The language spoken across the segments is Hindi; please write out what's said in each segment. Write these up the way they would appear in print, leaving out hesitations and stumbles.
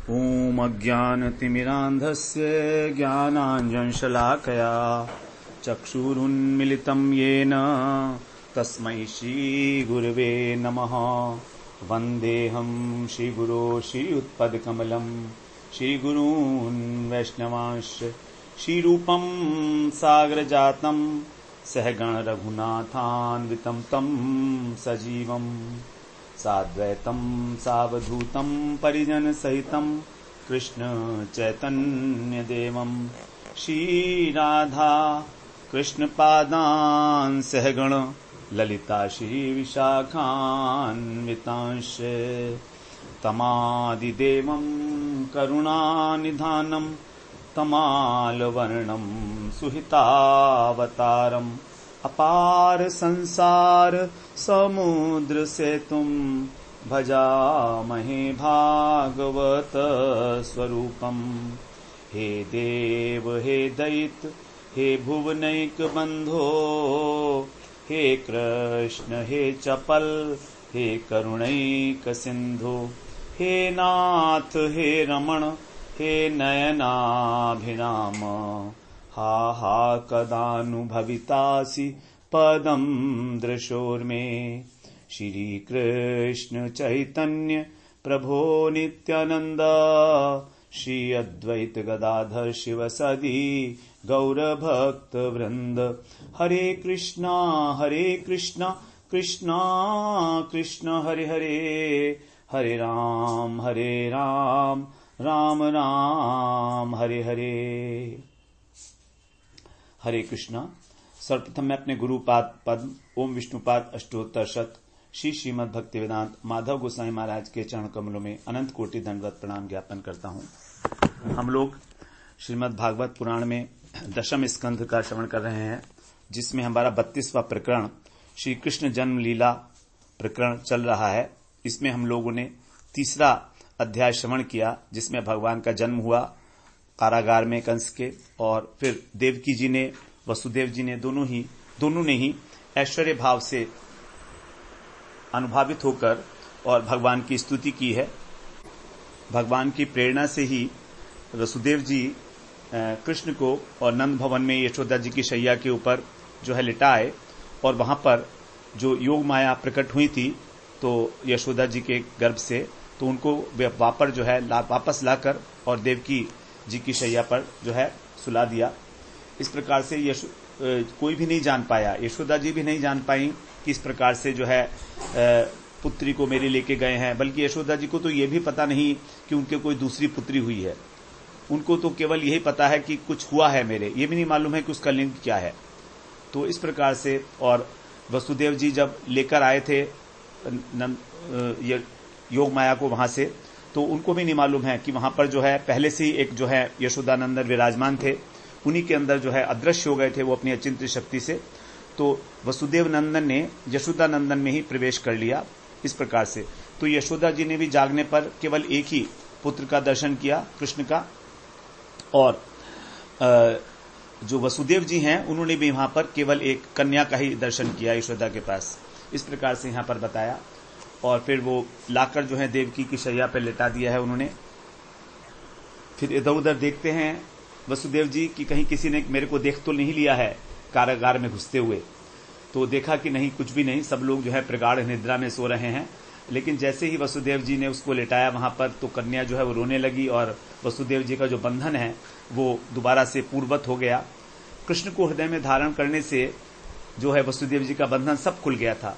ॐ अज्ञानतिमिरान्धस्य ज्ञानाञ्जनशलाकया चक्षुरुन्मिलितं येन तस्मै श्रीगुरवे नमः। वन्देऽहं श्रीगुरो श्रीयुत्पदकमलं श्रीगुरून् वैष्णवांश्च श्रीरूपं सागरजातं सहगण रघुनाथान्वितं तं सजीवम् साद्वैतं सावधूतं परिजनसहितं कृष्ण चैतन्यदेवं श्रीराधा कृष्णपादान् सहगण ललिता श्रीविशाखान्वितांश्च तमादिदेवं करुणानिधानं तमालवर्णं सुहितावतारम् अपार संसार समुद्र सेतुं भजामहे भागवत स्वरूपम्। हे देव हे दैत्य हे भुवनैक बंधो हे कृष्ण हे चपल हे करुणैक सिंधु हे नाथ हे रमण हे नयनाभिराम हा हा कदानुभवितासि पदं दृशोर्मे। श्री कृष्ण चैतन्य प्रभो नित्यानंद श्री अद्वैत गदाधर शिवसदि गौरभक्त वृंद। हरे कृष्णा कृष्णा कृष्ण हरे हरे हरे राम राम राम हरे हरे। हरे कृष्णा। सर्वप्रथम मैं अपने गुरुपाद पद्म ओम विष्णुपाद अष्टोत्तर शत श्री श्रीमद् भक्ति वेदांत माधव गोसाई महाराज के चरण कमलों में अनंत कोटि दंडवत प्रणाम ज्ञापन करता हूं। हम लोग श्रीमद् भागवत पुराण में दशम स्कंध का श्रवण कर रहे हैं, जिसमें हमारा 32वां प्रकरण श्री कृष्ण जन्म लीला प्रकरण चल रहा है। इसमें हम लोगों ने तीसरा अध्याय श्रवण किया, जिसमें भगवान का जन्म हुआ कारागार में कंस के, और फिर देवकी जी ने वसुदेव जी ने दोनों ने ही ऐश्वर्य भाव से अनुभावित होकर और भगवान की स्तुति की है। भगवान की प्रेरणा से ही वसुदेव जी कृष्ण को और नंद भवन में यशोदा जी की शैया के ऊपर जो है लिटाए, और वहां पर जो योग माया प्रकट हुई थी तो यशोदा जी के गर्भ से, तो उनको वापस लाकर और देवकी जी की शैया पर जो है सुला दिया। इस प्रकार से कोई भी नहीं जान पाया, यशोदा जी भी नहीं जान पाई कि इस प्रकार से जो है पुत्री को मेरी लेके गए हैं। बल्कि यशोदा जी को तो ये भी पता नहीं कि उनके कोई दूसरी पुत्री हुई है। उनको तो केवल यही पता है कि कुछ हुआ है मेरे, ये भी नहीं मालूम है कि उसका लिंग क्या है। तो इस प्रकार से, और वसुदेव जी जब लेकर आए थे योग माया को वहां से, तो उनको भी नहीं मालूम है कि वहां पर जो है पहले से ही एक जो है यशोदानंदन विराजमान थे, उन्हीं के अंदर जो है अदृश्य हो गए थे वो अपनी अचिंत्य शक्ति से। तो वसुदेव नंदन ने यशोदानंदन में ही प्रवेश कर लिया इस प्रकार से। तो यशोदा जी ने भी जागने पर केवल एक ही पुत्र का दर्शन किया, कृष्ण का, और जो वसुदेव जी हैं उन्होंने भी वहां पर केवल एक कन्या का ही दर्शन किया यशोदा के पास। इस प्रकार से यहां पर बताया, और फिर वो लाकर जो है देवकी की शैया पर लेटा दिया है उन्होंने। फिर इधर उधर देखते हैं वसुदेव जी कि कहीं किसी ने मेरे को देख तो नहीं लिया है कारागार में घुसते हुए। तो देखा कि नहीं, कुछ भी नहीं, सब लोग जो है प्रगाढ़ निद्रा में सो रहे हैं। लेकिन जैसे ही वसुदेव जी ने उसको लेटाया वहां पर, तो कन्या जो है वो रोने लगी, और वसुदेव जी का जो बंधन है वो दोबारा से पूर्ववत हो गया। कृष्ण को हृदय में धारण करने से जो है वसुदेव जी का बंधन सब खुल गया था,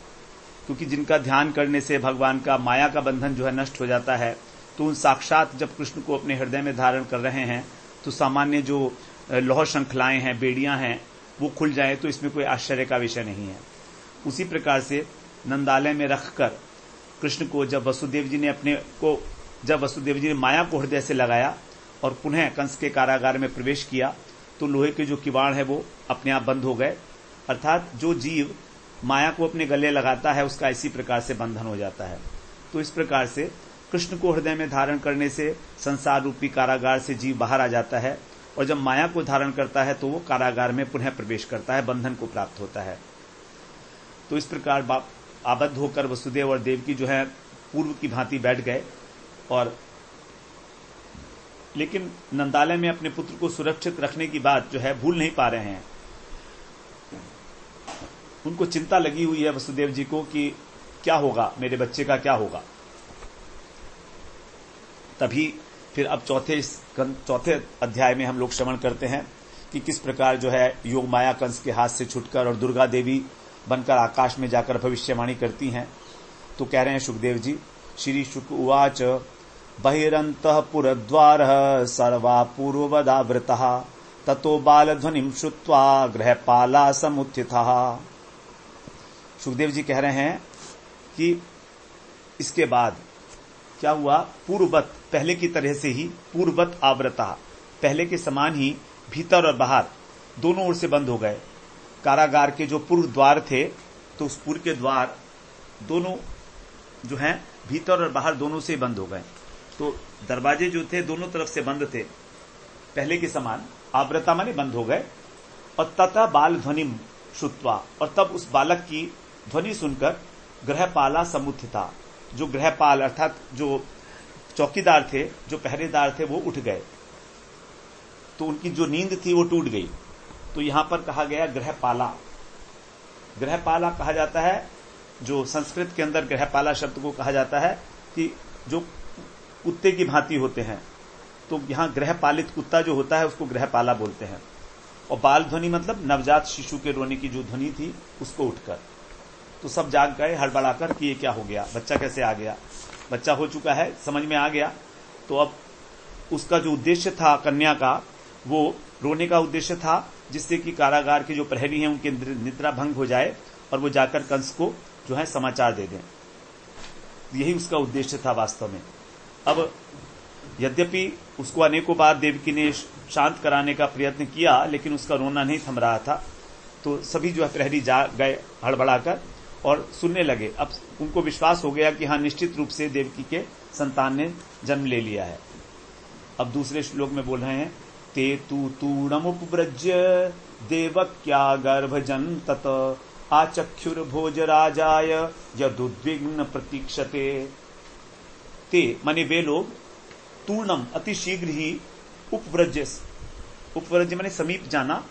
क्योंकि जिनका ध्यान करने से भगवान का माया का बंधन जो है नष्ट हो जाता है। तो उन साक्षात जब कृष्ण को अपने हृदय में धारण कर रहे हैं, तो सामान्य जो लौह श्रृंखलाएं हैं, बेड़ियां हैं, वो खुल जाए तो इसमें कोई आश्चर्य का विषय नहीं है। उसी प्रकार से नंदालय में रखकर कृष्ण को जब वसुदेव जी ने माया को हृदय से लगाया और पुनः कंस के कारागार में प्रवेश किया, तो लोहे के जो किवाड़ है वो अपने आप बंद हो गए। अर्थात जो जीव माया को अपने गले लगाता है उसका इसी प्रकार से बंधन हो जाता है। तो इस प्रकार से कृष्ण को हृदय में धारण करने से संसार रूपी कारागार से जीव बाहर आ जाता है, और जब माया को धारण करता है तो वो कारागार में पुनः प्रवेश करता है, बंधन को प्राप्त होता है। तो इस प्रकार आबद्ध होकर वसुदेव और देवकी जो है पूर्व की भांति बैठ गए, और लेकिन नंदालय में अपने पुत्र को सुरक्षित रखने की बात जो है भूल नहीं पा रहे हैं। उनको चिंता लगी हुई है वसुदेव जी को कि क्या होगा, मेरे बच्चे का क्या होगा। तभी फिर अब चौथे अध्याय में हम लोग श्रवण करते हैं कि किस प्रकार जो है योग माया कंस के हाथ से छुटकर और दुर्गा देवी बनकर आकाश में जाकर भविष्यवाणी करती हैं। तो कह रहे हैं सुखदेव जी, श्री शुक उवाच बहिरंतः पुरद्वारः सर्वा पूर्ववदावृतः ततो बालध्वनिं श्रुत्वा गृहपाला समुत्थितः। सुखदेव जी कह रहे हैं कि इसके बाद क्या हुआ, पूर्ववत पहले की तरह से ही, पूर्ववत आवृता पहले के समान ही भीतर और बाहर दोनों ओर से बंद हो गए। कारागार के जो पूर्व द्वार थे तो उस पूर्व के द्वार दोनों जो हैं भीतर और बाहर दोनों से बंद हो गए। तो दरवाजे जो थे दोनों तरफ से बंद थे पहले के समान, आवृता माने बंद हो गए। और तथा बाल ध्वनिम श्रुत्वा, और तब उस बालक की ध्वनि सुनकर गृहपाला समुत्थिता, जो गृहपाल अर्थात जो चौकीदार थे, जो पहरेदार थे, वो उठ गए। तो उनकी जो नींद थी वो टूट गई। तो यहां पर कहा गया गृहपाला। गृहपाला कहा जाता है, जो संस्कृत के अंदर गृहपाला शब्द को कहा जाता है कि जो कुत्ते की भांति होते हैं। तो यहां गृहपालित कुत्ता जो होता है उसको गृहपाला बोलते हैं। और बाल ध्वनि मतलब नवजात शिशु के रोने की जो ध्वनि थी उसको उठकर। तो सब जाग गए हड़बड़ाकर कि ये क्या हो गया, बच्चा कैसे आ गया। बच्चा हो चुका है, समझ में आ गया। तो अब उसका जो उद्देश्य था कन्या का, वो रोने का उद्देश्य था जिससे कि कारागार के जो प्रहरी हैं उनकी निद्रा भंग हो जाए और वो जाकर कंस को जो है समाचार दे दें। यही उसका उद्देश्य था वास्तव में। अब यद्यपि उसको अनेकों बार देवकी ने शांत कराने का प्रयत्न किया लेकिन उसका रोना नहीं थम रहा था। तो सभी जो है प्रहरी जाग गए हड़बड़ाकर और सुनने लगे। अब उनको विश्वास हो गया कि हाँ, निश्चित रूप से देवकी के संतान ने जन्म ले लिया है। अब दूसरे श्लोक में बोल रहे हैं, ते तू तूणमुपव्रज्य देवक्या गर्भजन तत आचक्षुर्भोजराजाय यदुद्विग्न प्रतीक्षते। ते माने वे लोग, तूर्णम अति शीघ्र ही, उपव्रज माने समीप जाना,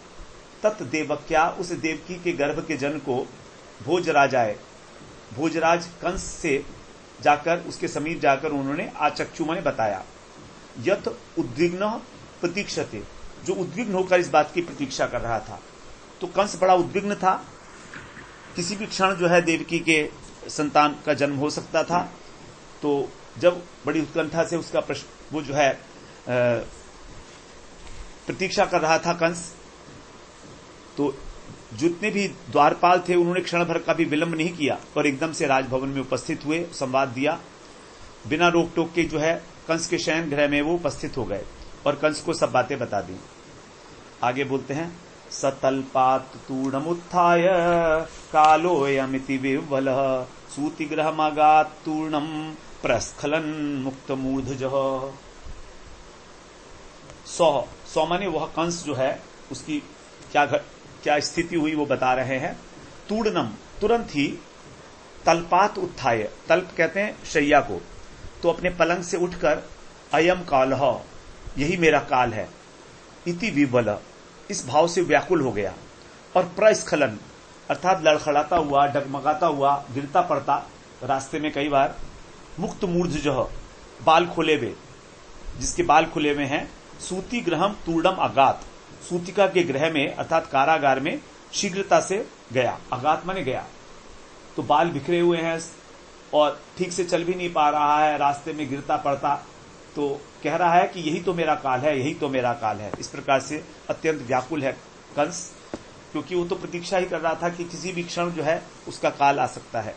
तत् देवक्या उस देवकी के गर्भ के जन को, भोजराजाय भोजराज कंस से जाकर उसके समीप जाकर उन्होंने आचक्षु माने बताया, यत उद्विग्न प्रतीक्षते, जो उद्विग्न होकर इस बात की प्रतीक्षा कर रहा था। तो कंस बड़ा उद्विग्न था, किसी भी क्षण जो है देवकी के संतान का जन्म हो सकता था। तो जब बड़ी उत्कंठा से उसका वो जो है प्रतीक्षा कर रहा था कंस, तो जितने भी द्वारपाल थे उन्होंने क्षण भर का भी विलंब नहीं किया और एकदम से राजभवन में उपस्थित हुए, संवाद दिया। बिना रोक टोक के जो है कंस के शयन गृह में वो उपस्थित हो गए और कंस को सब बातें बता दी। आगे बोलते हैं, सतल्पात तूर्णमुत्थाय कालोयमिति विह्वलः सूतिग्रहमागात् तूर्णम प्रस्खलन मुक्त मूर्धजः। सौ माने वह कंस जो है उसकी क्या स्थिति हुई वो बता रहे हैं। तूर्णम तुरंत ही, तल्पात उत्थाय, तल्प कहते हैं शैया को, तो अपने पलंग से उठकर अयम कालः, यही मेरा काल है, इति विह्वल, इस भाव से व्याकुल हो गया। और प्रस्खलन अर्थात लड़खड़ाता हुआ, डगमगाता हुआ, गिरता पड़ता रास्ते में कई बार। मुक्त मूर्धजः बाल खुले हुए, जिसके बाल खुले हुए हैं। सूति ग्रहम तूर्णम अगात, सूतिका के ग्रह में अर्थात कारागार में शीघ्रता से गया। अगात माने गया। तो बाल बिखरे हुए हैं और ठीक से चल भी नहीं पा रहा है, रास्ते में गिरता पड़ता। तो कह रहा है कि यही तो मेरा काल है, यही तो मेरा काल है। इस प्रकार से अत्यंत व्याकुल है कंस, क्योंकि वो तो प्रतीक्षा ही कर रहा था कि किसी भी क्षण जो है उसका काल आ सकता है।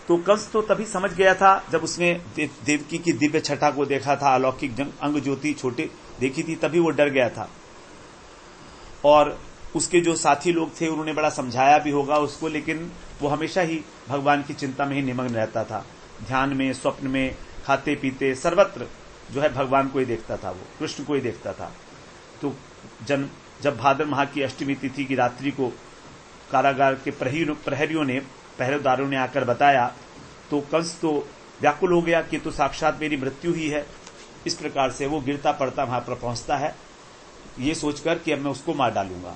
तो कंस तो तभी समझ गया था जब उसने देवकी की दिव्य छटा को देखा था, अलौकिक अंग ज्योति छोटे देखी थी, तभी वो डर गया था। और उसके जो साथी लोग थे उन्होंने बड़ा समझाया भी होगा उसको, लेकिन वो हमेशा ही भगवान की चिंता में ही निमग्न रहता था। ध्यान में, स्वप्न में, खाते पीते सर्वत्र जो है भगवान को ही देखता था, वो कृष्ण को ही देखता था। तो जब भाद्र माह की अष्टमी तिथि की रात्रि को कारागार के प्रहरियों ने, पहरेदारों ने आकर बताया, तो कंस तो व्याकुल हो गया कि तो साक्षात मेरी मृत्यु ही है। इस प्रकार से वो गिरता पड़ता वहां पर पहुंचता है, ये सोचकर कि अब मैं उसको मार डालूंगा।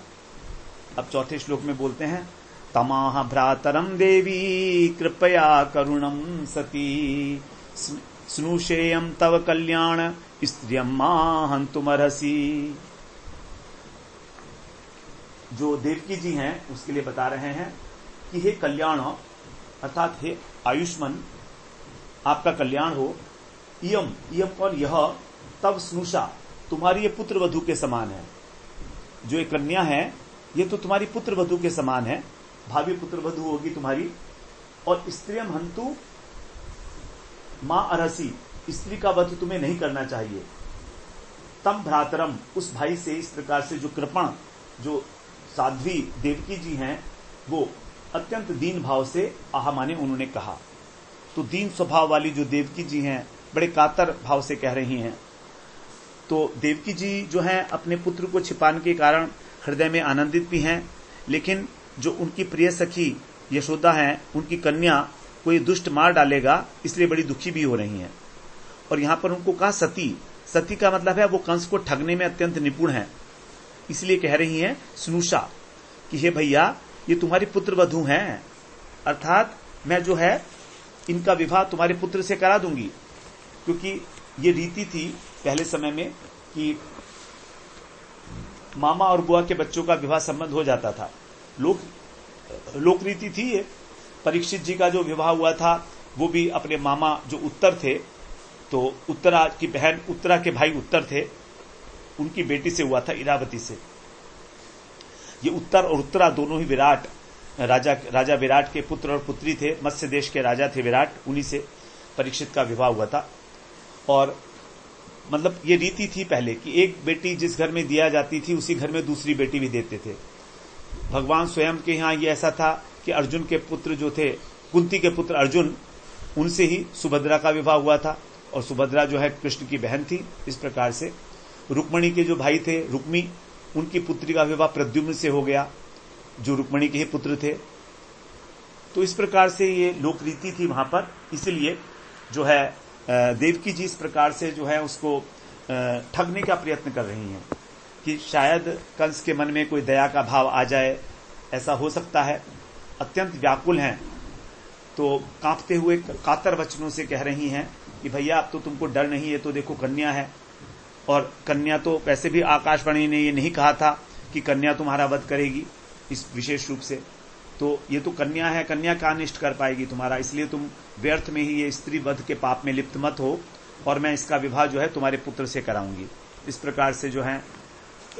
अब चौथे श्लोक में बोलते हैं, तमाह भ्रातरम देवी कृपया करुणम सती स्नुषेयम तव कल्याण स्त्रियम माहंतुमर्हसि। जो देवकी जी हैं उसके लिए बता रहे हैं कि हे कल्याण, अर्थात हे आयुष्मान, आपका कल्याण हो। इयम, इयम और यह, तब स्नुषा, तुम्हारी ये पुत्र वधु के समान है। जो एक कन्या है ये तो तुम्हारी पुत्र वधु के समान है, भावी पुत्र वधु होगी तुम्हारी। और स्त्रियम हंतु मां अरसी, स्त्री का वध तुम्हें नहीं करना चाहिए। तम भ्रातरम, उस भाई से इस प्रकार से जो कृपण, जो साध्वी देवकी जी हैं, वो अत्यंत दीन भाव से आह माने उन्होंने कहा। तो दीन स्वभाव वाली जो देवकी जी हैं बड़े कातर भाव से कह रही हैं। तो देवकी जी जो हैं अपने पुत्र को छिपाने के कारण हृदय में आनंदित भी हैं, लेकिन जो उनकी प्रिय सखी यशोदा हैं, उनकी कन्या को ये दुष्ट मार डालेगा, इसलिए बड़ी दुखी भी हो रही हैं। और यहां पर उनको कहा सती, सती का मतलब है वो कंस को ठगने में अत्यंत निपुण है, इसलिए कह रही हैं स्नुषा कि हे भैया ये तुम्हारी पुत्र वधु हैं, अर्थात मैं जो है इनका विवाह तुम्हारे पुत्र से करा दूंगी। क्योंकि ये रीति थी पहले समय में कि मामा और बुआ के बच्चों का विवाह संबंध हो जाता था, लोक रीति थी ये। परीक्षित जी का जो विवाह हुआ था वो भी अपने मामा जो उत्तर थे, तो उत्तरा की बहन, उत्तरा के भाई उत्तर थे, उनकी बेटी से हुआ था, इरावती से। ये उत्तर और उत्तरा दोनों ही विराट राजा विराट के पुत्र और पुत्री थे, मत्स्य देश के राजा थे विराट, उन्हीं से परीक्षित का विवाह हुआ था। और मतलब ये रीति थी पहले कि एक बेटी जिस घर में दिया जाती थी उसी घर में दूसरी बेटी भी देते थे। भगवान स्वयं के यहाँ ये ऐसा था कि अर्जुन के पुत्र जो थे, कुंती के पुत्र अर्जुन, उनसे ही सुभद्रा का विवाह हुआ था, और सुभद्रा जो है कृष्ण की बहन थी। इस प्रकार से रुक्मणी के जो भाई थे रुक्मी, उनकी पुत्री का विवाह प्रद्युम्न से हो गया, जो रुक्मणी के ही पुत्र थे। तो इस प्रकार से ये लोक रीति थी वहां पर। इसलिए जो है देवकी जी इस प्रकार से जो है उसको ठगने का प्रयत्न कर रही हैं कि शायद कंस के मन में कोई दया का भाव आ जाए, ऐसा हो सकता है। अत्यंत व्याकुल हैं, तो कांपते हुए कातर वचनों से कह रही हैं कि भैया अब तो तुमको डर नहीं है, तो देखो कन्या है, और कन्या तो वैसे भी आकाशवाणी ने ये नहीं कहा था कि कन्या तुम्हारा वध करेगी इस विशेष रूप से, तो ये तो कन्या है, कन्या का अनिष्ट कर पाएगी तुम्हारा, इसलिए तुम व्यर्थ में ही ये स्त्री वध के पाप में लिप्त मत हो, और मैं इसका विवाह जो है तुम्हारे पुत्र से कराऊंगी। इस प्रकार से जो है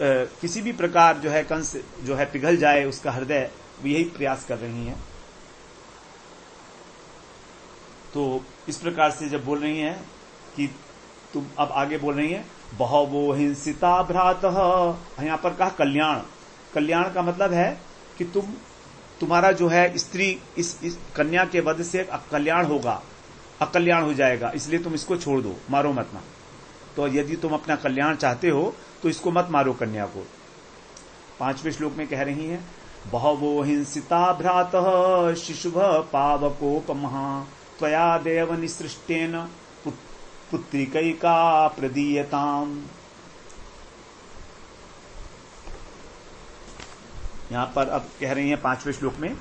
किसी भी प्रकार जो है कंस जो है पिघल जाए उसका हृदय, यही प्रयास कर रही हैं। तो इस प्रकार से जब बोल रही हैं कि तुम, अब आगे बोल रही हैं बहवो हिंसिता भ्रातः, यहां पर कहा कल्याण। कल्याण का मतलब है कि तुम्हारा जो है स्त्री इस कन्या के वध से कल्याण होगा, अकल्याण हो जाएगा, इसलिए तुम इसको छोड़ दो, मारो मत ना। तो यदि तुम अपना कल्याण चाहते हो तो इसको मत मारो कन्या को। 5वें श्लोक में कह रही हैं बहवो हिंसिता भ्रातः शिशुभ पावकोपमः त्वया देव निसृष्टेन पुत्रिकैका प्रदीयताम। यहां पर अब कह रही हैं 5वें श्लोक में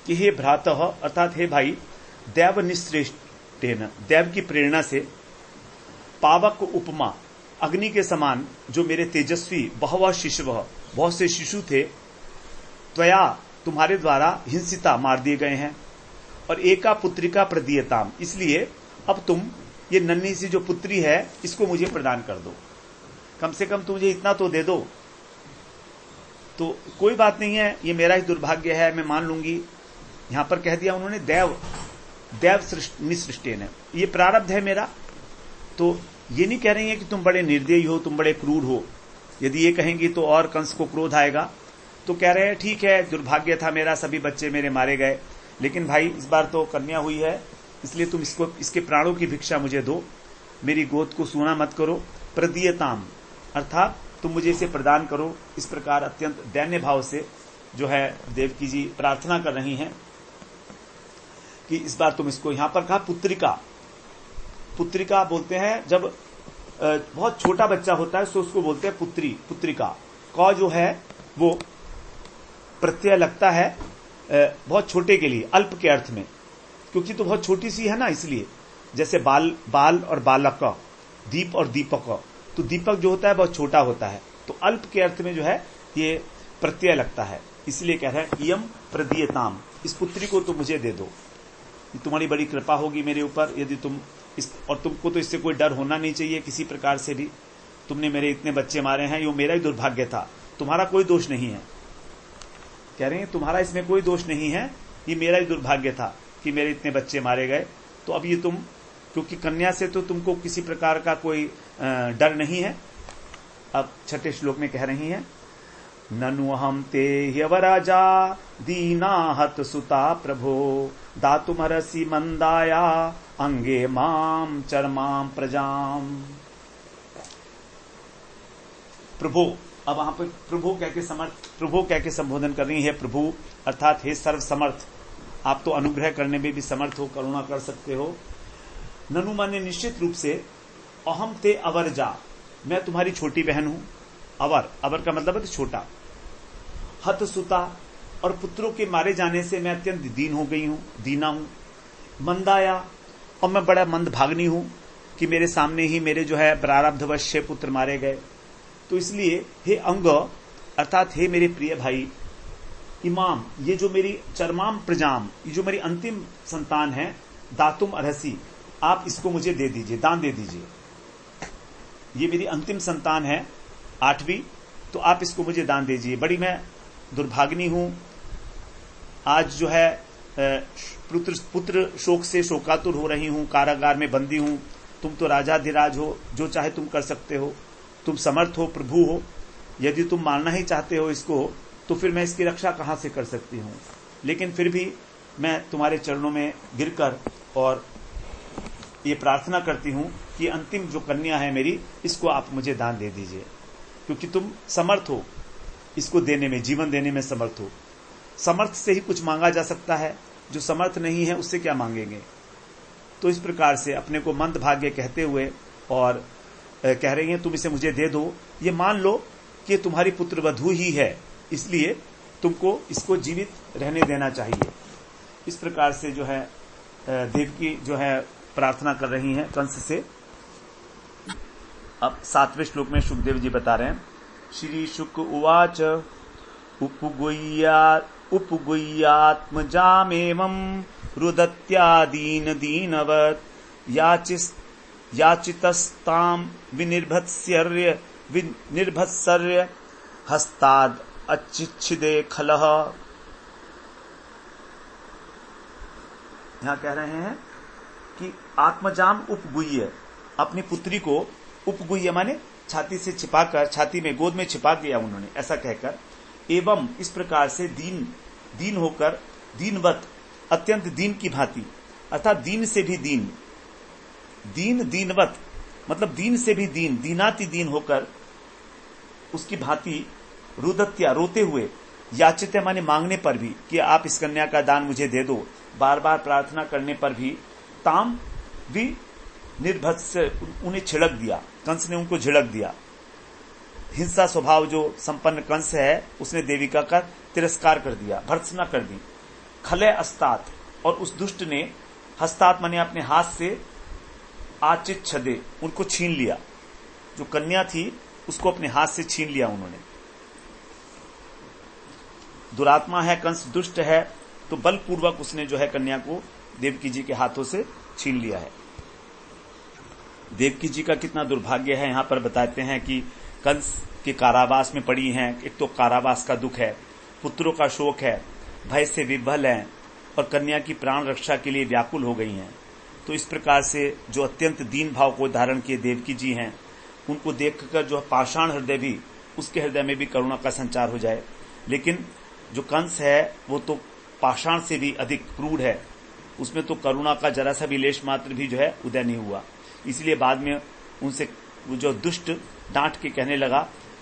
कि हे भ्रातः, अर्थात हे भाई, देव निश्रेष्टेन, देव की प्रेरणा से, पावक उपमा, अग्नि के समान जो मेरे तेजस्वी, बहव शिशुवः, बहुत से शिशु थे, त्वया तुम्हारे द्वारा हिंसिता मार दिए गए हैं, और एका पुत्रिका प्रदीयताम, इसलिए अब तुम ये नन्ही सी जो पुत्री है इसको मुझे प्रदान कर दो, कम से कम तुम मुझे इतना तो दे दो। तो कोई बात नहीं है, ये मेरा ही दुर्भाग्य है, मैं मान लूंगी। यहां पर कह दिया उन्होंने देव निसृष्टेन, ये प्रारब्ध है मेरा। तो ये नहीं कह रही है कि तुम बड़े निर्दयी हो, तुम बड़े क्रूर हो। यदि ये कहेंगी तो और कंस को क्रोध आएगा। तो कह रहे हैं ठीक है, दुर्भाग्य था मेरा, सभी बच्चे मेरे मारे गए, लेकिन भाई इस बार तो कन्या हुई है, इसलिए तुम इसके प्राणों की भिक्षा मुझे दो, मेरी गोद को सूना मत करो। प्रदीयताम, अर्थात तुम मुझे इसे प्रदान करो। इस प्रकार अत्यंत दैन्य भाव से जो है देवकी जी प्रार्थना कर रही हैं कि इस बार तुम इसको, यहां पर कहा पुत्रिका। पुत्रिका बोलते हैं जब बहुत छोटा बच्चा होता है तो उसको बोलते हैं पुत्री, पुत्रिका। क जो है वो प्रत्यय लगता है बहुत छोटे के लिए, अल्प के अर्थ में, क्योंकि तो बहुत छोटी सी है ना, इसलिए। जैसे बाल और बालक, दीप और दीपक, तो दीपक जो होता है बहुत छोटा होता है, तो अल्प के अर्थ में जो है ये प्रत्यय लगता है, इसलिए कह रहे हैं इयम प्रदीयताम, इस पुत्री को तो मुझे दे दो, तुम्हारी बड़ी कृपा होगी मेरे ऊपर यदि तुम और तुमको तो इससे कोई डर होना नहीं चाहिए किसी प्रकार से भी। तुमने मेरे इतने बच्चे मारे हैं, ये मेरा ही दुर्भाग्य था, तुम्हारा कोई दोष नहीं है। कह रहे हैं तुम्हारा इसमें कोई दोष नहीं है, ये मेरा ही दुर्भाग्य था कि मेरे इतने बच्चे मारे गए। तो अब ये तुम, क्योंकि कन्या से तो तुमको किसी प्रकार का कोई डर नहीं है। अब छठे श्लोक में कह रही हैं, ननु अहम ते ह्यवराजा दीनाहत सुता प्रभो दातुमरसी मंदाया अंगे माम चरमाम प्रजाम। प्रभु, अब वहां पर प्रभु कह के संबोधन कर रही है। प्रभु अर्थात हे सर्व समर्थ, आप तो अनुग्रह करने में भी समर्थ हो, करुणा कर सकते हो। ननु माने निश्चित रूप से, अहम ते अवरजा, मैं तुम्हारी छोटी बहन हूं। अवर का मतलब है छोटा। हत सुता, और पुत्रों के मारे जाने से मैं अत्यंत दीन हो गई हूं, दीना हूं। मंदाया, और मैं बड़ा मंदभाग्नि हूं कि मेरे सामने ही मेरे जो है प्रारब्धवश 6 पुत्र मारे गए। तो इसलिए हे अंग, अर्थात हे मेरे प्रिय भाई, इमाम, ये जो मेरी चरमाम प्रजाम, ये जो मेरी अंतिम संतान है, दातुम अर्हसी, आप इसको मुझे दे दीजिए, दान दे दीजिए। ये मेरी अंतिम संतान है, 8वीं, तो आप इसको मुझे दान दीजिए। बड़ी मैं दुर्भाग्नि हूं, आज जो है पुत्र शोक से शोकातुर हो रही हूं, कारागार में बंदी हूं। तुम तो राजाधिराज हो, जो चाहे तुम कर सकते हो, तुम समर्थ हो, प्रभु हो। यदि तुम मारना ही चाहते हो इसको, तो फिर मैं इसकी रक्षा कहां से कर सकती हूं। लेकिन फिर भी मैं तुम्हारे चरणों में गिरकर और ये प्रार्थना करती हूं कि अंतिम जो कन्या है मेरी, इसको आप मुझे दान दे दीजिए, क्योंकि तुम समर्थ हो इसको देने में, जीवन देने में समर्थ हो। समर्थ से ही कुछ मांगा जा सकता है, जो समर्थ नहीं है उससे क्या मांगेंगे। तो इस प्रकार से अपने को मंद भाग्य कहते हुए और कह रही हैं तुम इसे मुझे दे दो। ये मान लो कि तुम्हारी पुत्र वधू ही है, इसलिए तुमको इसको जीवित रहने देना चाहिए। इस प्रकार से जो है देवकी जो है प्रार्थना कर रही हैं कंस से। अब 7वें श्लोक में सुखदेव जी बता रहे हैं, श्री शुक उवाच उपगुह्यात्मजामेवं रुदत्यादीन दीनवत् याचितस्तां विनिर्भत्सर्य हस्ताद अच्छिदे खलः। यहां कह रहे हैं कि आत्मजाम उपगुह्य, अपनी पुत्री को, उपगुह्य माने छाती से छिपाकर, छाती में गोद में छिपा दिया उन्होंने, ऐसा कहकर। एवं इस प्रकार से दीन होकर, दीनवत, अत्यंत दीन की भांति, अर्थात दीन से भी दीन, दीनवत मतलब दीन से भी दीन, दीनाति दीन होकर उसकी भांति, रुदत्या रोते हुए, याचिते माने मांगने पर भी कि आप इस कन्या का दान मुझे दे दो, बार बार प्रार्थना करने पर भी, ताम भी निर्भत्स से उन्हें छिड़क दिया, कंस ने उनको झिड़क दिया। हिंसा स्वभाव जो संपन्न कंस है, उसने देविका का तिरस्कार कर दिया, भर्त्सना कर दी। खलय अस्तात, और उस दुष्ट ने, हस्तात माने अपने हाथ से, आचित छदे, उनको छीन लिया। जो कन्या थी उसको अपने हाथ से छीन लिया उन्होंने। दुरात्मा है कंस, दुष्ट है, तो बलपूर्वक उसने जो है कन्या को देवकी जी के हाथों से छीन लिया है। देवकी जी का कितना दुर्भाग्य है, यहां पर बताते हैं कि कंस के कारावास में पड़ी हैं। एक तो कारावास का दुख है, पुत्रों का शोक है, भय से विह्वल हैं, और कन्या की प्राण रक्षा के लिए व्याकुल हो गई हैं। तो इस प्रकार से जो अत्यंत दीन भाव को धारण किए देवकी जी हैं, उनको देखकर जो पाषाण हृदय भी, उसके हृदय में भी करुणा का संचार हो जाए। लेकिन जो कंस है वो तो पाषाण से भी अधिक क्रूर है, उसमें तो करुणा का जरा सा भी लेश मात्र भी जो है उदय नहीं हुआ। इसलिए बाद में उनसे जो दुष्ट डांट के कहने लगा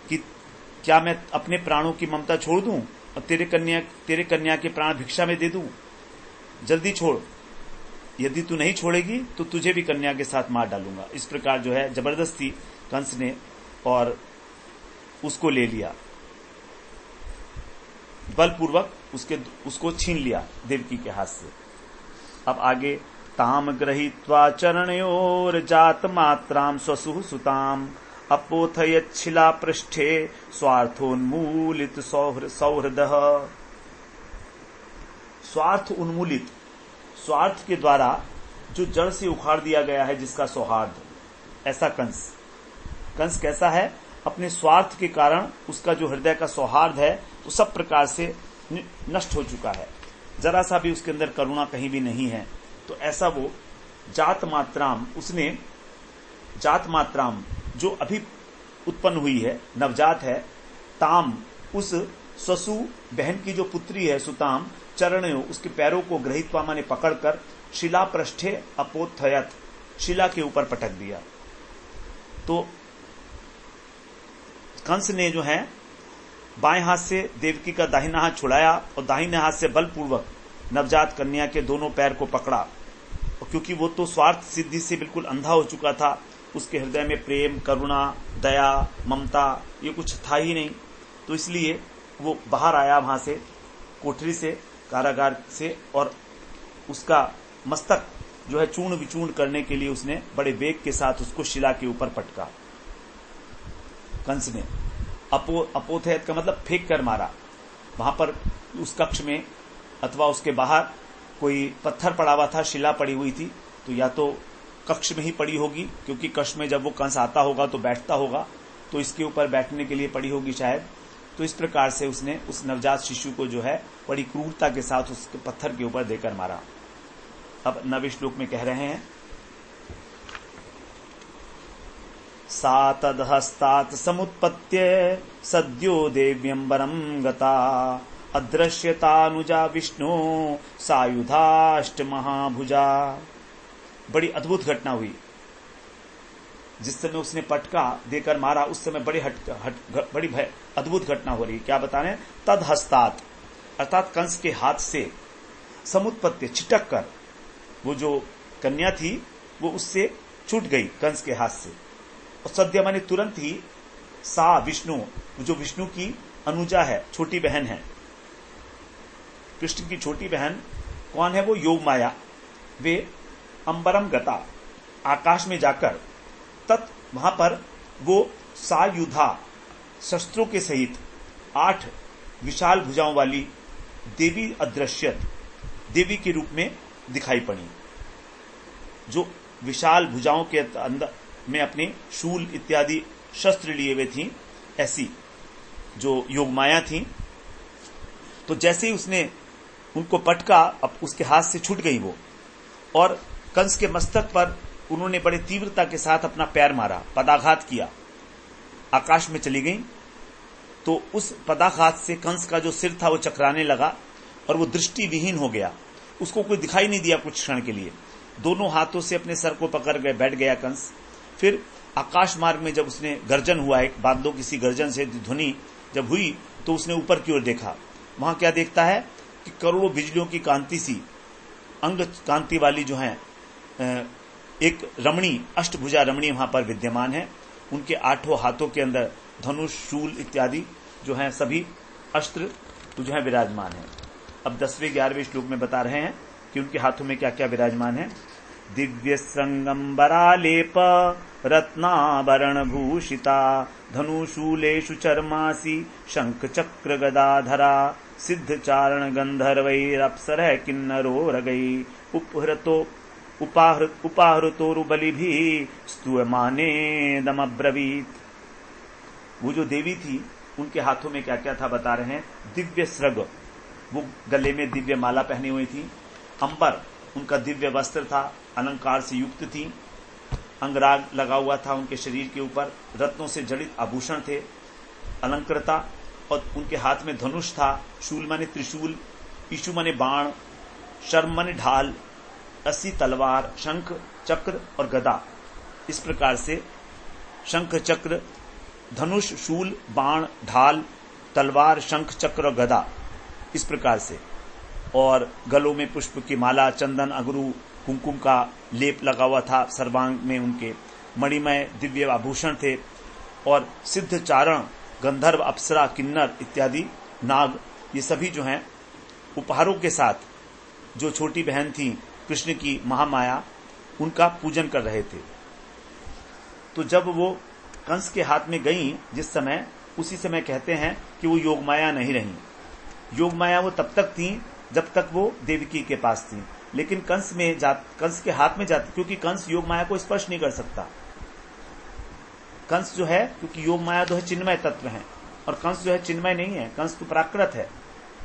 कि क्या मैं अपने प्राणों की ममता छोड़ दूं और तेरे कन्या के प्राण भिक्षा में दे दूं, जल्दी छोड़। यदि तू नहीं छोड़ेगी तो तुझे भी कन्या के साथ मार डालूंगा। इस प्रकार जो है जबरदस्ती कंस ने और उसको ले लिया, बलपूर्वक उसको छीन लिया देवकी के हाथ से। अब आगे, ताम गृहीत्वा चरणयोर जात मात्राम स्वसुः सुताम अपोथयच्छिला पृष्ठे स्वार्थोन्मूलित सौहृदः। स्वार्थ उन्मूलित, स्वार्थ के द्वारा जो जड़ से उखाड़ दिया गया है जिसका सौहार्द, ऐसा कंस। कंस कैसा है? अपने स्वार्थ के कारण उसका जो हृदय का सौहार्द है वो सब प्रकार से नष्ट हो चुका है, जरा सा भी उसके अंदर करुणा कहीं भी नहीं है। तो ऐसा वो जात मात्राम, उसने जात मात्राम जो अभी उत्पन्न हुई है, नवजात है, ताम उस स्वसु बहन की जो पुत्री है सुताम, चरणों उसके पैरों को गृहीत्वा माने पकड़कर शिला पृष्ठे अपोथयत, शिला के ऊपर पटक दिया। तो कंस ने जो है बाएं हाथ से देवकी का दाहिना हाथ छुड़ाया और दाहिने हाथ से बलपूर्वक नवजात कन्या के दोनों पैर को पकड़ा। और क्योंकि वो तो स्वार्थ सिद्धि से बिल्कुल अंधा हो चुका था, उसके हृदय में प्रेम, करुणा, दया, ममता ये कुछ था ही नहीं, तो इसलिए वो बाहर आया वहां से, कोठरी से, कारागार से, और उसका मस्तक जो है चूर्ण विचूर्ण करने के लिए उसने बड़े वेग के साथ उसको शिला के ऊपर पटका कंस ने। अपोथयत का मतलब फेंक कर मारा। वहां पर उस कक्ष में अथवा उसके बाहर कोई पत्थर पड़ा हुआ था, शिला पड़ी हुई थी, तो या तो कक्ष में ही पड़ी होगी, क्योंकि कक्ष में जब वो कंस आता होगा तो बैठता होगा, तो इसके ऊपर बैठने के लिए पड़ी होगी शायद। तो इस प्रकार से उसने उस नवजात शिशु को जो है बड़ी क्रूरता के साथ उसके पत्थर के ऊपर देकर मारा। अब 9वें श्लोक में कह रहे हैं, सा तदहस्तात् समुत्पत्य सद्यो देव्यंबरम गता अदृश्यतानुजा विष्णु सायुधाष्ट महाभुजा। बड़ी अद्भुत घटना हुई। जिस समय उसने पटका देकर मारा उस समय बड़ी अद्भुत घटना हो रही। क्या बता रहे हैं? तदहस्तात् अर्थात कंस के हाथ से, समुत्पत्ति छिटक कर वो जो कन्या थी वो उससे छूट गई कंस के हाथ से। और सद्य माने तुरंत ही, सा विष्णु, जो विष्णु की अनुजा है, छोटी बहन है, कृष्ण की छोटी बहन कौन है? वो योग माया। वे अंबरम गता, आकाश में जाकर, तत् वहां पर वो सायुधा, शस्त्रों के सहित 8 विशाल भुजाओं वाली देवी अदृश्यत, देवी के रूप में दिखाई पड़ी, जो विशाल भुजाओं के अंदर में अपने शूल इत्यादि शस्त्र लिए हुए थी, ऐसी जो योगमाया थी। तो जैसे ही उसने उनको पटका, अब उसके हाथ से छूट गई वो, और कंस के मस्तक पर उन्होंने बड़े तीव्रता के साथ अपना पैर मारा, पदाघात किया, आकाश में चली गई। तो उस पदाघात से कंस का जो सिर था वो चकराने लगा और वो दृष्टि विहीन हो गया, उसको कोई दिखाई नहीं दिया कुछ क्षण के लिए। दोनों हाथों से अपने सर को पकड़ गए बैठ गया कंस। फिर आकाश मार्ग में जब उसने गर्जन हुआ, एक बादलों किसी गर्जन से ध्वनि जब हुई, तो उसने ऊपर की ओर देखा। वहां क्या देखता है कि करोड़ों बिजलियों की कांति सी, अंग कांति वाली जो है एक रमणी, अष्टभुजा रमणी वहां पर विद्यमान है। उनके 8 हाथों के अंदर धनुष, शूल इत्यादि जो है सभी अस्त्र जो है विराजमान है। अब 10वें 11वें श्लोक में बता रहे हैं कि उनके हाथों में क्या क्या विराजमान है। दिव्य श्रृंगम्बरालेप रत्नाभरण भूषिता धनुशूलेषु चर्मासी शंख चक्र गदाधरा सिद्ध चारण गंधर्वैरप्सरः किन्नरो रगै उपाहृतोरुबलिभिः स्तूयमाने दमब्रवीत। वो जो देवी थी उनके हाथों में क्या क्या था बता रहे हैं। दिव्य श्रग, वो गले में दिव्य माला पहनी हुई थी। अंबर, उनका दिव्य वस्त्र था, अलंकार से युक्त थी। अंगराग लगा हुआ था उनके शरीर के ऊपर, रत्नों से जड़ित आभूषण थे, अलंकृता। और उनके हाथ में धनुष था, शूल माने त्रिशूल, ईशु माने बाण, शर्म माने ढाल, अस्सी तलवार, शंख चक्र और गदा। इस प्रकार से शंख चक्र, धनुष, शूल, बाण, ढाल, तलवार, शंख चक्र और गदा, इस प्रकार से। और गलों में पुष्प की माला, चंदन, अगरू कुमकुम का लेप लगा हुआ था सर्वांग में, उनके मणिमय दिव्य आभूषण थे, और सिद्ध चारण, गंधर्व, अप्सरा, किन्नर इत्यादि नाग, ये सभी जो हैं उपहारों के साथ जो छोटी बहन थी कृष्ण की महामाया, उनका पूजन कर रहे थे। तो जब वो कंस के हाथ में गई जिस समय, उसी समय कहते हैं कि वो योगमाया नहीं रही। योगमाया वो तब तक थी जब तक वो देवकी के पास थी, लेकिन कंस के हाथ में जाती, क्योंकि कंस योगमाया को स्पर्श नहीं कर सकता। कंस जो है, क्योंकि योगमाया जो है चिन्मय तत्व है, और कंस जो है चिन्मय नहीं है, कंस तो प्राकृत है।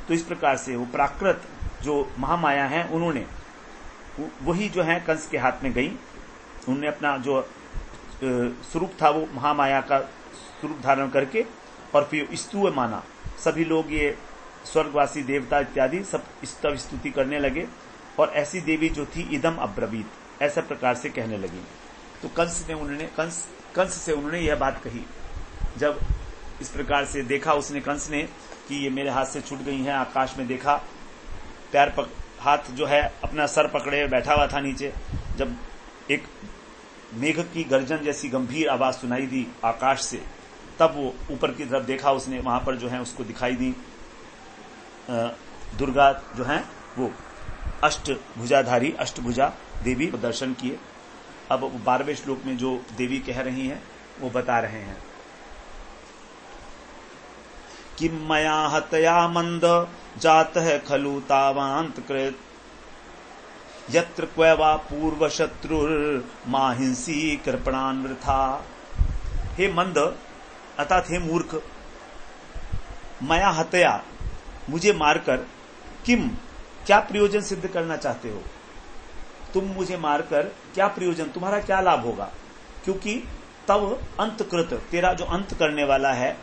तो इस प्रकार से वो प्राकृत जो महामाया है, उन्होंने वही जो है कंस के हाथ में गई। उन्होंने अपना जो स्वरूप था वो महामाया का स्वरूप धारण करके, और फिर स्तुति माना। सभी लोग ये स्वर्गवासी देवता इत्यादि सब स्तव स्तुति करने लगे, और ऐसी देवी जो थी इदम अब्रवीत, ऐसा प्रकार से कहने लगी। तो कंस से उन्होंने यह बात कही। जब इस प्रकार से देखा उसने, कंस ने, कि ये मेरे हाथ से छूट गई हैं, आकाश में देखा, हाथ जो है अपना सर पकड़े बैठा हुआ था नीचे। जब एक मेघ की गर्जन जैसी गंभीर आवाज सुनाई दी आकाश से, तब वो ऊपर की तरफ देखा उसने, वहां पर जो है उसको दिखाई दी दुर्गा जो है वो अष्टभुजाधारी, अष्टभुजा देवी दर्शन किए। अब 12वें श्लोक में जो देवी कह रही हैं वो बता रहे हैं कि मया हतया मंद जात है खलु तावांत कृत यत्र क्वैवा पूर्व शत्रुर माहिंसी कृपणान वृथा। हे मंद अर्थात हे मूर्ख, मया हतया, मुझे मारकर, किम, क्या प्रयोजन सिद्ध करना चाहते हो तुम? मुझे मारकर क्या प्रयोजन, तुम्हारा क्या लाभ होगा? क्योंकि तब अंतकृत, तेरा जो अंत करने वाला है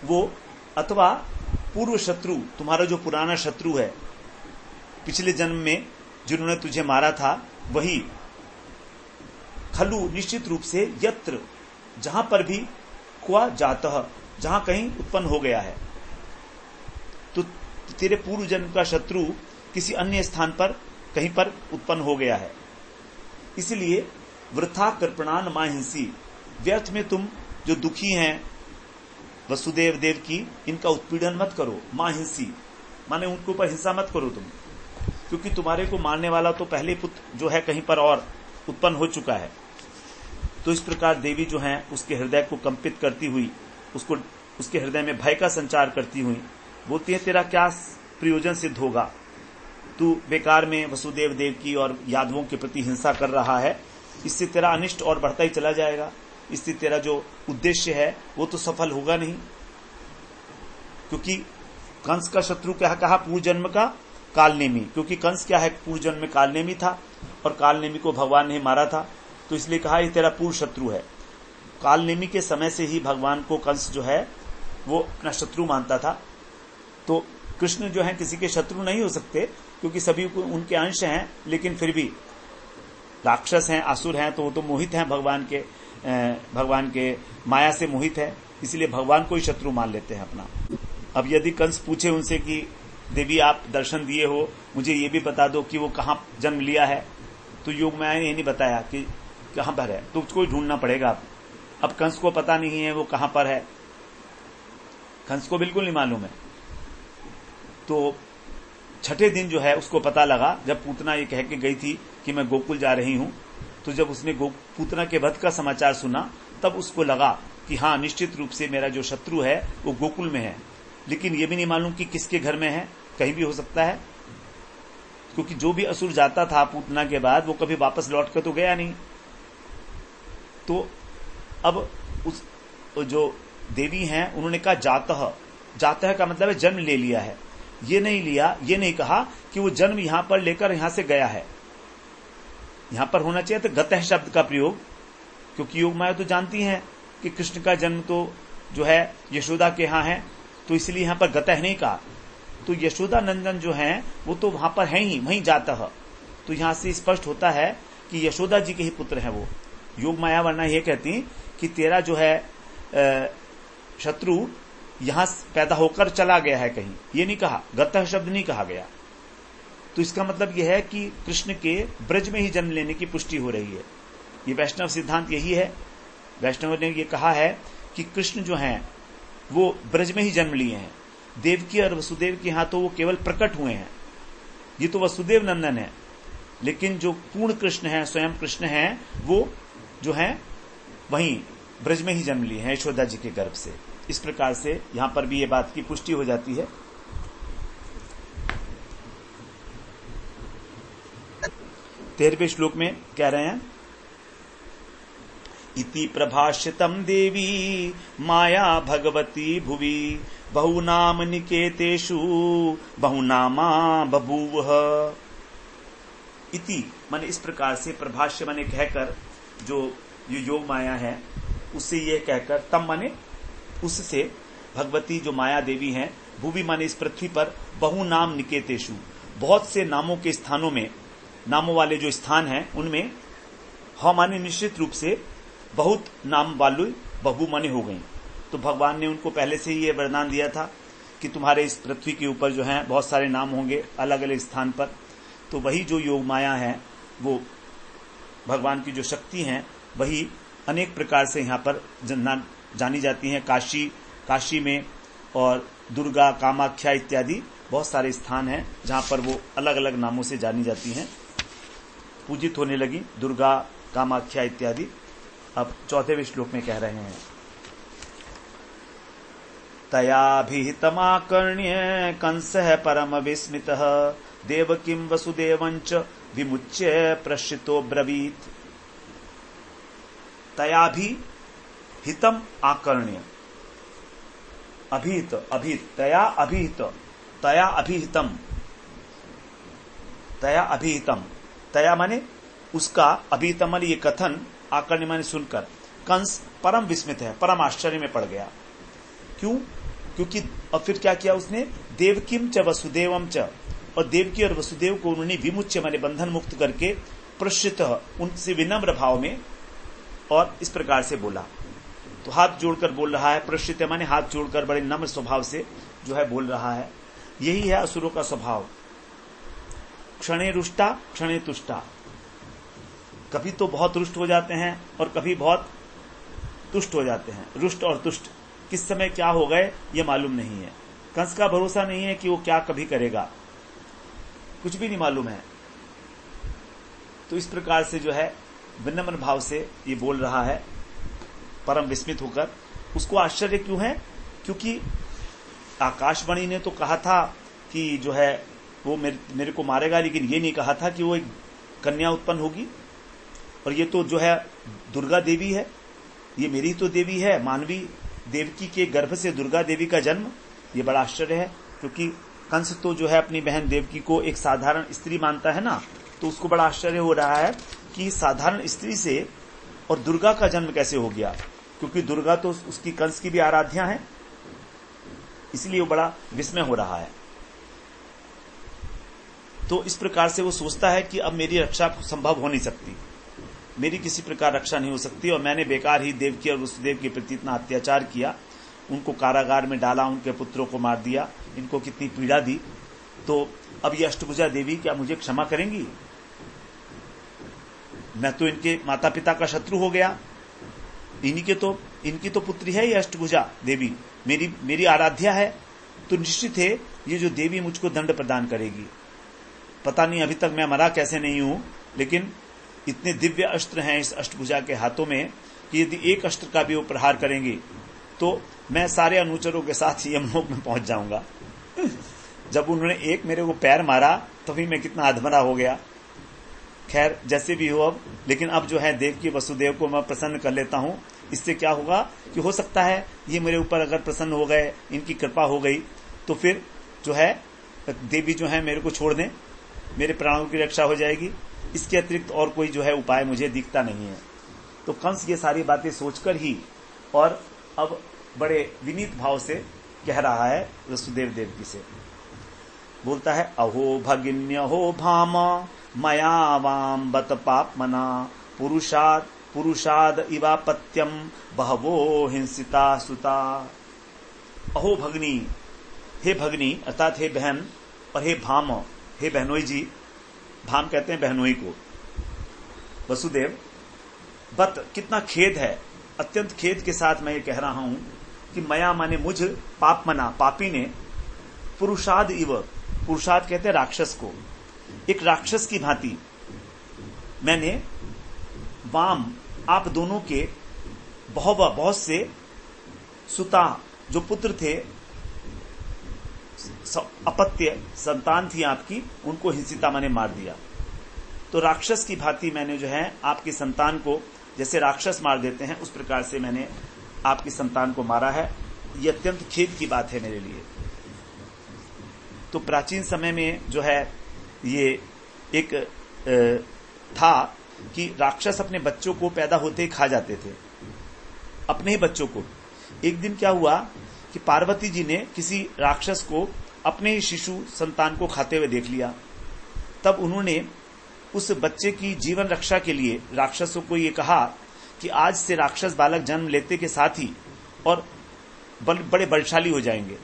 वो, अथवा पूर्व शत्रु, तुम्हारा जो पुराना शत्रु है पिछले जन्म में जिन्होंने तुझे मारा था, वही खलु, निश्चित रूप से, यत्र, जहां पर भी, क्वा जातः, जहां कहीं उत्पन्न हो गया है, तो तेरे पूर्व जन्म का शत्रु किसी अन्य स्थान पर कहीं पर उत्पन्न हो गया है। इसलिए वृथा कृपणान माहिंसी, व्यर्थ में तुम जो दुखी हैं वसुदेव देव की, इनका उत्पीड़न मत करो। माहिंसी माने उनके ऊपर हिंसा मत करो तुम, क्योंकि तुम्हारे को मारने वाला तो पहले पुत्र जो है कहीं पर और उत्पन्न हो चुका है। तो इस प्रकार देवी जो है उसके हृदय को कंपित करती हुई, उसके हृदय में भय का संचार करती हुई बोलती है, तेरा क्या प्रयोजन सिद्ध होगा? तू बेकार में वसुदेव देव की और यादवों के प्रति हिंसा कर रहा है, इससे तेरा अनिष्ट और बढ़ता ही चला जाएगा। इससे तेरा जो उद्देश्य है वो तो सफल होगा नहीं। क्योंकि कंस का शत्रु क्या कहा? पूर्व जन्म का कालनेमी, क्योंकि कंस क्या है? पूर्व जन्म में कालनेमी था, और कालनेमी को भगवान ने मारा था, तो इसलिए कहा ये तेरा पूर्व शत्रु है। कालनेमी के समय से ही भगवान को कंस जो है वो अपना शत्रु मानता था। तो कृष्ण जो है किसी के शत्रु नहीं हो सकते, क्योंकि सभी उनके अंश हैं, लेकिन फिर भी राक्षस हैं, असुर हैं, तो वो तो मोहित हैं भगवान के माया से मोहित है, इसलिए भगवान को ही शत्रु मान लेते हैं अपना। अब यदि कंस पूछे उनसे कि देवी आप दर्शन दिए हो, मुझे ये भी बता दो कि वो कहाँ जन्म लिया है, तो योग माया ने ये नहीं बताया कि कहाँ पर है, तो उसको ढूंढना पड़ेगा। अब कंस को पता नहीं है वो कहाँ पर है, कंस को बिल्कुल नहीं मालूम है। तो छठे दिन जो है उसको पता लगा, जब पूतना ये कह के गई थी कि मैं गोकुल जा रही हूं, तो जब उसने पूतना के वध का समाचार सुना, तब उसको लगा कि हाँ, निश्चित रूप से मेरा जो शत्रु है वो गोकुल में है। लेकिन ये भी नहीं मालूम कि किसके घर में है, कहीं भी हो सकता है, क्योंकि जो भी असुर जाता था पूतना के बाद वो कभी वापस लौट कर तो गया नहीं। तो अब उस जो देवी हैं उन्होंने कहा जातः का मतलब है जन्म ले लिया है। ये नहीं कहा कि वो जन्म यहां पर लेकर यहां से गया है। यहां पर होना चाहिए तो गतः शब्द का प्रयोग, क्योंकि योग माया तो जानती हैं कि कृष्ण का जन्म तो जो है यशोदा के यहां है, तो इसलिए यहां पर गतः नहीं कहा। तो यशोदा नंदन जो हैं वो तो वहां पर है ही, वहीं जातः। तो यहां से स्पष्ट होता है कि यशोदा जी के ही पुत्र हैं वो। योग माया वरना ये कहती कि तेरा जो है शत्रु यहां पैदा होकर चला गया है कहीं, ये नहीं कहा, गतः शब्द नहीं कहा गया। तो इसका मतलब यह है कि कृष्ण के ब्रज में ही जन्म लेने की पुष्टि हो रही है। ये वैष्णव सिद्धांत यही है। वैष्णव ने ये कहा है कि कृष्ण जो हैं वो ब्रज में ही जन्म लिए हैं। देवकी और वसुदेव के यहाँ तो वो केवल प्रकट हुए हैं, ये तो वसुदेव नंदन है, लेकिन जो पूर्ण कृष्ण है, स्वयं कृष्ण है, वो जो है वहीं ब्रज में ही जन्म लिए हैं यशोदा जी के गर्भ से। इस प्रकार से यहां पर भी ये बात की पुष्टि हो जाती है। 13वें श्लोक में कह रहे हैं, इति प्रभाष्यतम देवी माया भगवती भुवि बहुनाम निकेतेषु बहुनामा बभूव। इति माने इस प्रकार से, प्रभाष्य माने कहकर, जो ये योग माया है उससे ये कहकर, तम माने उससे, भगवती जो माया देवी हैं, भूवि माने इस पृथ्वी पर, बहु नाम निकेतेषु बहुत से नामों के स्थानों में, नामों वाले जो स्थान हैं उनमें, ह माने निश्चित रूप से, बहुत नाम वालु बहु माने हो गई। तो भगवान ने उनको पहले से ही ये वरदान दिया था कि तुम्हारे इस पृथ्वी के ऊपर जो है बहुत सारे नाम होंगे अलग अलग स्थान पर। तो वही जो योग माया है, वो भगवान की जो शक्ति है, वही अनेक प्रकार से यहाँ पर जानी जाती हैं। काशी में और दुर्गा, कामाख्या इत्यादि बहुत सारे स्थान हैं जहां पर वो अलग अलग नामों से जानी जाती हैं, पूजित होने लगी, दुर्गा, कामाख्या इत्यादि। अब 4वें श्लोक में कह रहे हैं, तयाभिहितमाकर्ण्य कंसः परम विस्मितः देवकीं वसुदेवञ्च विमुच्य प्रश्रितो ब्रवीत। तयाभिहितम आकर्ण्य, अभिहित, अभिहित, तया अभिहित, तया अभिहितम, तया अभिहितम, तया माने उसका, अभिहितम माने ये कथन, आकर्ण्य माने सुनकर, कंस परम विस्मित है, परम आश्चर्य में पड़ गया। क्यों? क्योंकि और फिर क्या किया उसने, देवकीम च वसुदेवम च, और देवकी और वसुदेव को उन्होंने विमुच्य माने बंधन मुक्त करके, प्रश्रित उनसे विनम्र भाव में, और इस प्रकार से बोला। तो हाथ जोड़कर बोल रहा है, प्रश्रित माने हाथ जोड़कर बड़े नम्र स्वभाव से जो है बोल रहा है। यही है असुरों का स्वभाव, क्षणे रुष्टा क्षणे तुष्टा। कभी तो बहुत रुष्ट हो जाते हैं और कभी बहुत तुष्ट हो जाते हैं। रुष्ट और तुष्ट किस समय क्या हो गए ये मालूम नहीं है। कंस का भरोसा नहीं है कि वो क्या कभी करेगा, कुछ भी नहीं मालूम है। तो इस प्रकार से जो है विनम्र भाव से ये बोल रहा है, परम विस्मित होकर। उसको आश्चर्य क्यों है? क्योंकि आकाशवाणी ने तो कहा था कि जो है वो मेरे को मारेगा, लेकिन ये नहीं कहा था कि वो एक कन्या उत्पन्न होगी। और ये तो जो है दुर्गा देवी है, ये मेरी तो देवी है, मानवी देवकी के गर्भ से दुर्गा देवी का जन्म। ये बड़ा आश्चर्य है, क्योंकि कंस तो जो है अपनी बहन देवकी को एक साधारण स्त्री मानता है ना, तो उसको बड़ा आश्चर्य हो रहा है कि साधारण स्त्री से और दुर्गा का जन्म कैसे हो गया, क्योंकि दुर्गा तो उसकी कंस की भी आराध्या है, इसलिए वो बड़ा विस्मय हो रहा है। तो इस प्रकार से वो सोचता है कि अब मेरी रक्षा संभव हो नहीं सकती, मेरी किसी प्रकार रक्षा नहीं हो सकती, और मैंने बेकार ही देवकी और वसुदेव के प्रति इतना अत्याचार किया, उनको कारागार में डाला, उनके पुत्रों को मार दिया, इनको कितनी पीड़ा दी। तो अब ये अष्टभुजा देवी क्या मुझे क्षमा करेंगी? मैं तो इनके माता पिता का शत्रु हो गया, इनकी तो पुत्री है ये अष्टभुजा देवी, मेरी आराध्या है। तो निश्चित है ये जो देवी मुझको दंड प्रदान करेगी। पता नहीं अभी तक मैं मरा कैसे नहीं हूं, लेकिन इतने दिव्य अस्त्र हैं इस अष्टभुजा के हाथों में कि यदि एक अस्त्र का भी वो प्रहार करेंगी तो मैं सारे अनुचरों के साथ यमलोक में पहुंच जाऊंगा। जब उन्होंने एक मेरे को पैर मारा तभी मैं कितना अधमरा हो गया। खैर जैसे भी हो अब, लेकिन अब जो है देवकी वसुदेव को मैं प्रसन्न कर लेता हूं। इससे क्या होगा कि हो सकता है ये मेरे ऊपर अगर प्रसन्न हो गए, इनकी कृपा हो गई, तो फिर जो है देवी जो है मेरे को छोड़ दें, मेरे प्राणों की रक्षा हो जाएगी। इसके अतिरिक्त और कोई जो है उपाय मुझे दिखता नहीं है। तो कंस ये सारी बातें सोचकर ही और अब बड़े विनीत भाव से कह रहा है वसुदेव देवकी से, बोलता है, अहो भगिन्यहो भाम मया वाम बत पापमना पुरुषाद इवापत्यम बहवो हिंसिता सुता। अहो भगनी, हे भगनी अर्थात हे बहन, और हे भाम, हे बहनोई जी, भाम कहते हैं बहनोई को, वसुदेव, बत कितना खेद है, अत्यंत खेद के साथ मैं ये कह रहा हूं कि मया माने मुझ, पाप मना पापी ने, पुरुषाद इव, पुरुषाद कहते हैं राक्षस को, एक राक्षस की भांति मैंने वाम आप दोनों के बहुत से सुता जो पुत्र थे, अपत्य संतान थी आपकी, उनको हिंसिता मैंने मार दिया। तो राक्षस की भांति मैंने जो है आपकी संतान को, जैसे राक्षस मार देते हैं उस प्रकार से मैंने आपकी संतान को मारा है। ये अत्यंत खेद की बात है मेरे लिए। तो प्राचीन समय में जो है ये एक था कि राक्षस अपने बच्चों को पैदा होते ही खा जाते थे, अपने ही बच्चों को। एक दिन क्या हुआ कि पार्वती जी ने किसी राक्षस को अपने ही शिशु संतान को खाते हुए देख लिया। तब उन्होंने उस बच्चे की जीवन रक्षा के लिए राक्षसों को ये कहा कि आज से राक्षस बालक जन्म लेते के साथ ही और बड़े बलशाली हो जाएंगे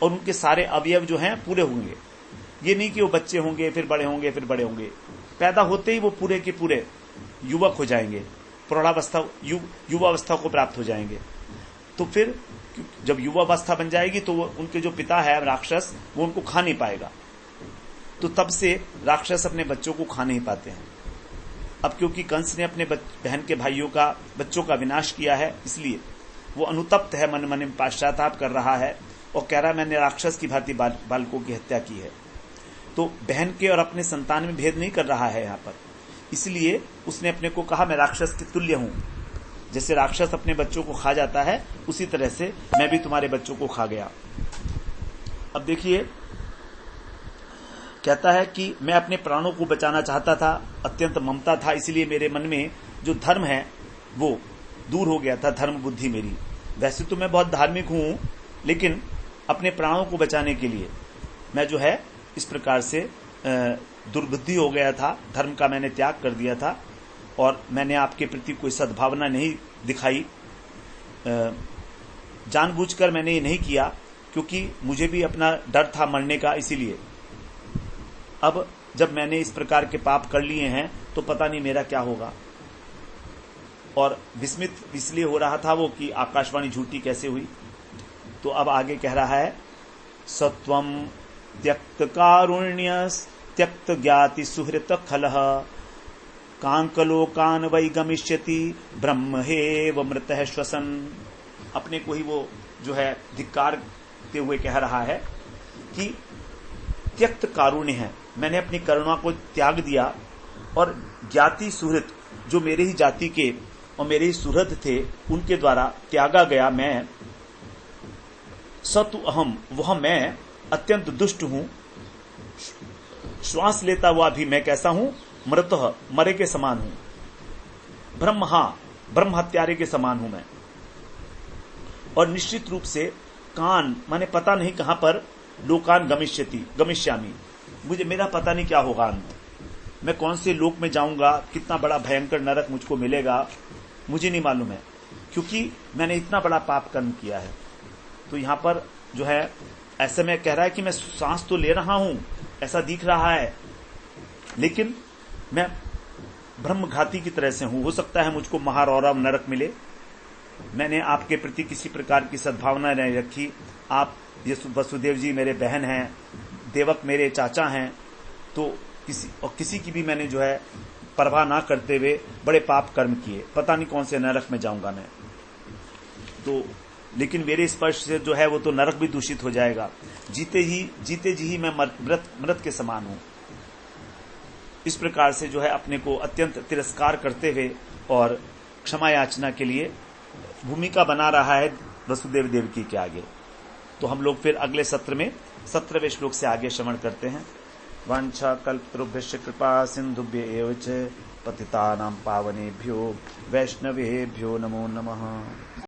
और उनके सारे अवयव जो हैं पूरे होंगे। ये नहीं कि वो बच्चे होंगे फिर बड़े होंगे फिर बड़े होंगे, पैदा होते ही वो पूरे के पूरे युवक हो जाएंगे, प्रौढ़ावस्था युवावस्था को प्राप्त हो जाएंगे। तो फिर जब युवावस्था बन जाएगी तो उनके जो पिता है राक्षस, वो उनको खा नहीं पाएगा। तो तब से राक्षस अपने बच्चों को खा नहीं पाते हैं। अब क्योंकि कंस ने अपने बहन के भाइयों का बच्चों का विनाश किया है, इसलिए वो अनुतप्त है, मन मन में पश्चाताप कर रहा है और कह रहा है मैंने राक्षस की भांति बालकों की हत्या की है। तो बहन के और अपने संतान में भेद नहीं कर रहा है यहाँ पर, इसलिए उसने अपने को कहा मैं राक्षस के तुल्य हूं। जैसे राक्षस अपने बच्चों को खा जाता है, उसी तरह से मैं भी तुम्हारे बच्चों को खा गया। अब देखिए, कहता है कि मैं अपने प्राणों को बचाना चाहता था, अत्यंत ममता था, इसलिए मेरे मन में जो धर्म है वो दूर हो गया था, धर्म बुद्धि मेरी। वैसे तो मैं बहुत धार्मिक हूं, लेकिन अपने प्राणों को बचाने के लिए मैं जो है इस प्रकार से दुर्बुद्धि हो गया था, धर्म का मैंने त्याग कर दिया था और मैंने आपके प्रति कोई सद्भावना नहीं दिखाई। जानबूझकर मैंने ये नहीं किया, क्योंकि मुझे भी अपना डर था मरने का। इसीलिए अब जब मैंने इस प्रकार के पाप कर लिए हैं तो पता नहीं मेरा क्या होगा। और विस्मित इसलिए हो रहा था वो कि आकाशवाणी झूठी कैसे हुई। तो अब आगे कह रहा है, सत्वम त्यक्त कारुण्य त्यक्त ज्ञाति सुहृत खलः कांकलोकान वै गमिष्यति ब्रह्म हेव मृतः श्वसन। अपने को ही वो जो है धिक्कारते हुए कह रहा है कि त्यक्त कारुण्य है, मैंने अपनी करुणा को त्याग दिया और ज्ञाति सुहृत जो मेरे ही जाति के और मेरे ही सुहृद थे उनके द्वारा त्यागा गया मैं। सतु अहम, वह मैं अत्यंत दुष्ट हूं, श्वास लेता हुआ भी मैं कैसा हूं, मृतः मरे के समान हूं, ब्रह्म हत्यारे के समान हूं मैं। और निश्चित रूप से कान माने पता नहीं कहां पर, लोकान गमिष्यामी, मुझे मेरा पता नहीं क्या होगा अंत, मैं कौन से लोक में जाऊंगा, कितना बड़ा भयंकर नरक मुझको मिलेगा, मुझे नहीं मालूम है, क्योंकि मैंने इतना बड़ा पाप कर्म किया है। तो यहां पर जो है ऐसे में कह रहा है कि मैं सांस तो ले रहा हूं, ऐसा दिख रहा है, लेकिन मैं ब्रह्मघाती की तरह से हूं। हो सकता है मुझको महारौरव नरक मिले। मैंने आपके प्रति किसी प्रकार की सद्भावना नहीं रखी। आप ये वसुदेव जी मेरे बहन हैं, देवक मेरे चाचा हैं, तो किसी की भी मैंने जो है परवाह ना करते हुए बड़े पाप कर्म किए। पता नहीं कौन से नरक में जाऊंगा मैं। तो लेकिन मेरे स्पर्श से जो है वो तो नरक भी दूषित हो जाएगा। जीते जी ही मैं मृत के समान हूं। इस प्रकार से जो है अपने को अत्यंत तिरस्कार करते हुए और क्षमा याचना के लिए भूमिका बना रहा है वसुदेव देवकी के आगे। तो हम लोग फिर अगले सत्र में 17वें श्लोक से आगे श्रवण करते हैं। वांछा कल्पतरुभ्यश्च कृपा सिंधुभ्य एव च पतितानां पावनेभ्यो वैष्णवेभ्यो नमो नमः।